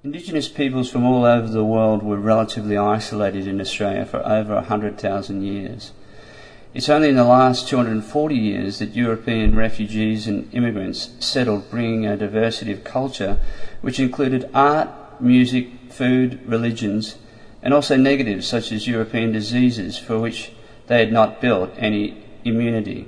Indigenous peoples from all over the world were relatively isolated in Australia for over 100,000 years. It's only in the last 240 years that European refugees and immigrants settled, bringing a diversity of culture which included art, music, food, religions, and also negatives such as European diseases for which they had not built any immunity.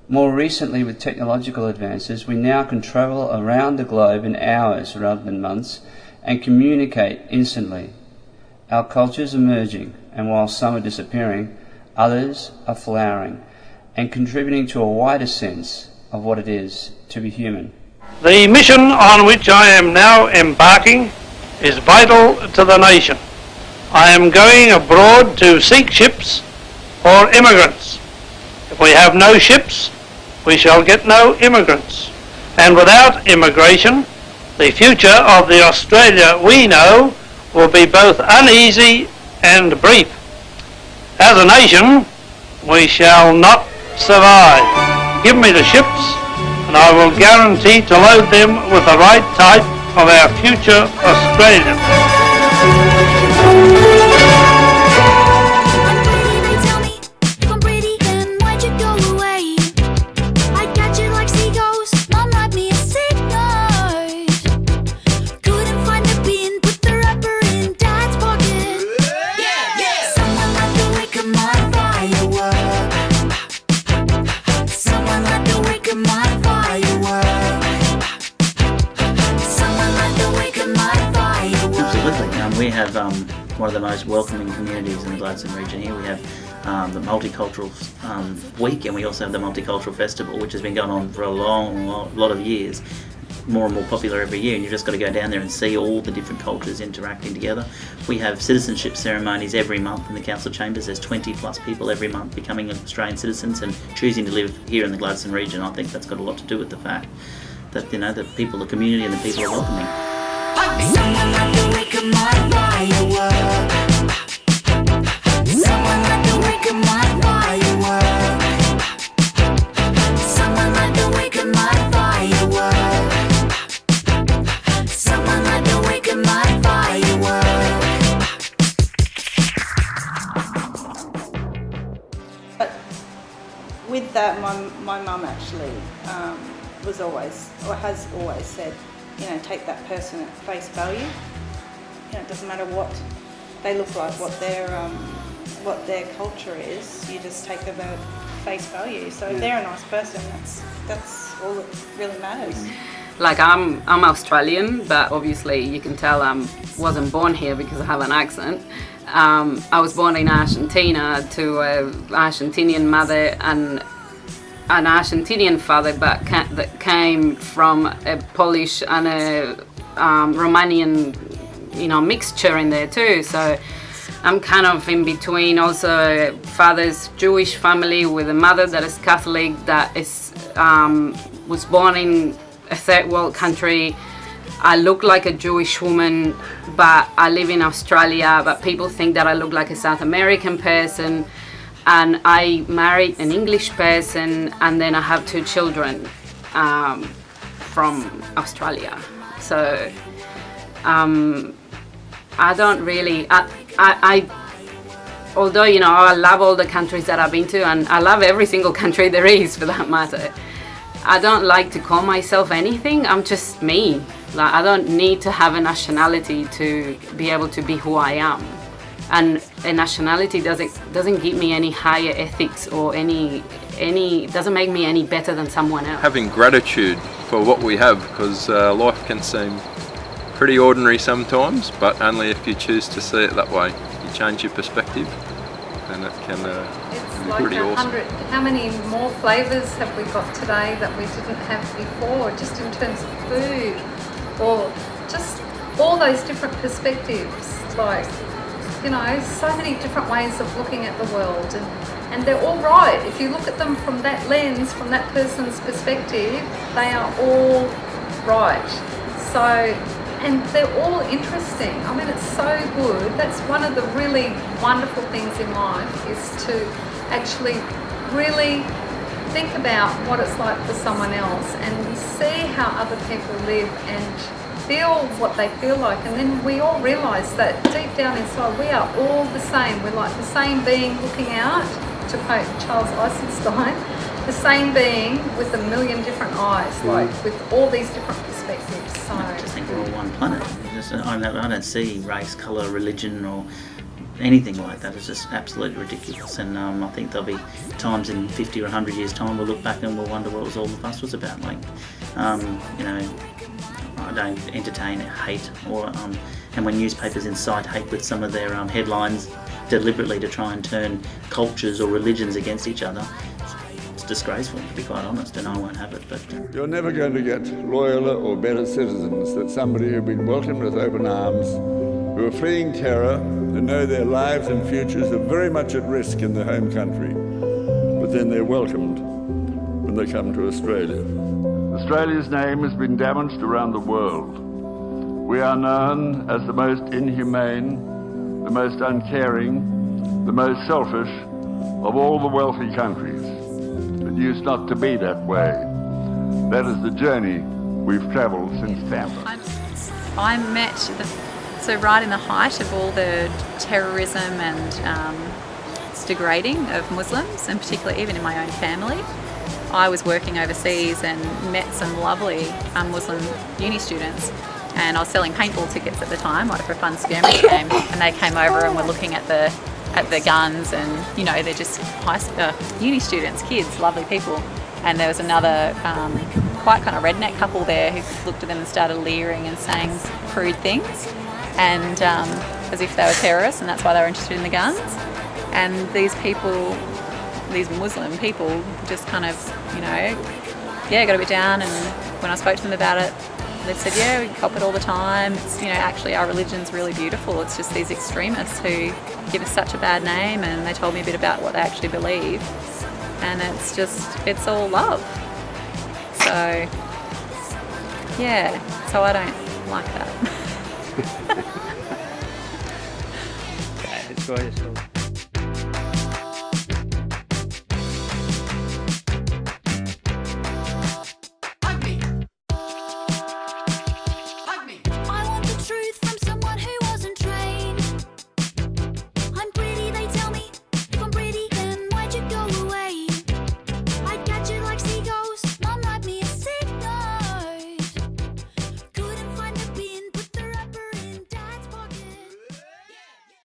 More recently, with technological advances, we now can travel around the globe in hours rather than months and communicate instantly. Our cultures are merging, and while some are disappearing, others are flowering and contributing to a wider sense of what it is to be human. The mission on which I am now embarking is vital to the nation. I am going abroad to seek ships for immigrants. If we have no ships, we shall get no immigrants. And without immigration, the future of the Australia we know will be both uneasy and brief. As a nation, we shall not survive. Give me the ships, and I will guarantee to load them with the right type of our future Australia. We have one of the most welcoming communities in the Gladstone region here. We have the Multicultural Week, and we also have the Multicultural Festival, which has been going on for a lot of years, more and more popular every year, and you've just got to go down there and see all the different cultures interacting together. We have citizenship ceremonies every month in the council chambers. There's 20 plus people every month becoming Australian citizens and choosing to live here in the Gladstone region. I think that's got a lot to do with the fact that, you know, the people, the community and the people are welcoming. Someone like to wake up my firework. Someone like to wake up my firework. Someone like to wake up my firework. Someone like to wake up my firework. But with that, my mum actually was always, or has always said, you know, take that person at face value. You know, it doesn't matter what they look like, what their culture is. You just take them at face value. So if they're a nice person, that's all that really matters. Like I'm Australian, but obviously you can tell I wasn't born here because I have an accent. I was born in Argentina to an Argentinian mother and an Argentinian father, but that came from a Polish and a Romanian, you know, mixture in there too. So I'm kind of in between. Also, father's Jewish family with a mother that is Catholic, that is was born in a third world country. I look like a Jewish woman, but I live in Australia. But people think that I look like a South American person. And I married an English person, and then I have 2 children from Australia. So I don't really, I although, you know, I love all the countries that I've been to, and I love every single country there is for that matter, I don't like to call myself anything. I'm just me. Like, I don't need to have a nationality to be able to be who I am. And a nationality doesn't give me any higher ethics or any doesn't make me any better than someone else. Having gratitude for what we have, because life can seem pretty ordinary sometimes, but only if you choose to see it that way. You change your perspective, and it can be like pretty awesome. How many more flavours have we got today that we didn't have before, just in terms of food, or just all those different perspectives, like, you know, so many different ways of looking at the world, and they're all right. If you look at them from that lens, from that person's perspective, they are all right. So, and they're all interesting. I mean, it's so good. That's one of the really wonderful things in life, is to actually really think about what it's like for someone else and see how other people live, and feel what they feel like, and then we all realise that deep down inside we are all the same. We're like the same being looking out, to quote Charles Eisenstein, the same being with a million different eyes, like with all these different perspectives. So I just think we're all one planet. I don't see race, colour, religion or anything like that. It's just absolutely ridiculous, and I think there'll be times in 50 or 100 years time we'll look back and we'll wonder what was all the fuss was about. Like, you know, I don't entertain hate, or and when newspapers incite hate with some of their headlines deliberately to try and turn cultures or religions against each other, it's disgraceful, to be quite honest, and I won't have it. But you're never going to get loyaler or better citizens than somebody who've been welcomed with open arms, who are fleeing terror, who know their lives and futures are very much at risk in their home country, but then they're welcomed when they come to Australia. Australia's name has been damaged around the world. We are known as the most inhumane, the most uncaring, the most selfish of all the wealthy countries. It used not to be that way. That is the journey we've travelled since Tampa. I met so right in the height of all the terrorism and degrading of Muslims, and particularly even in my own family. I was working overseas and met some lovely Muslim uni students, and I was selling paintball tickets at the time, like for a fun skirmish game, and they came over and were looking at the guns, and you know, they're just uni students, kids, lovely people. And there was another quite kind of redneck couple there who looked at them and started leering and saying crude things, and as if they were terrorists, and that's why they were interested in the guns. And these people, these Muslim people, just kind of, you know, got a bit down, and when I spoke to them about it, they said, yeah, we cop it all the time. It's, you know, actually our religion's really beautiful. It's just these extremists who give us such a bad name, and they told me a bit about what they actually believe. And it's just, it's all love. So, yeah, so I don't like that. Okay, enjoy yourself.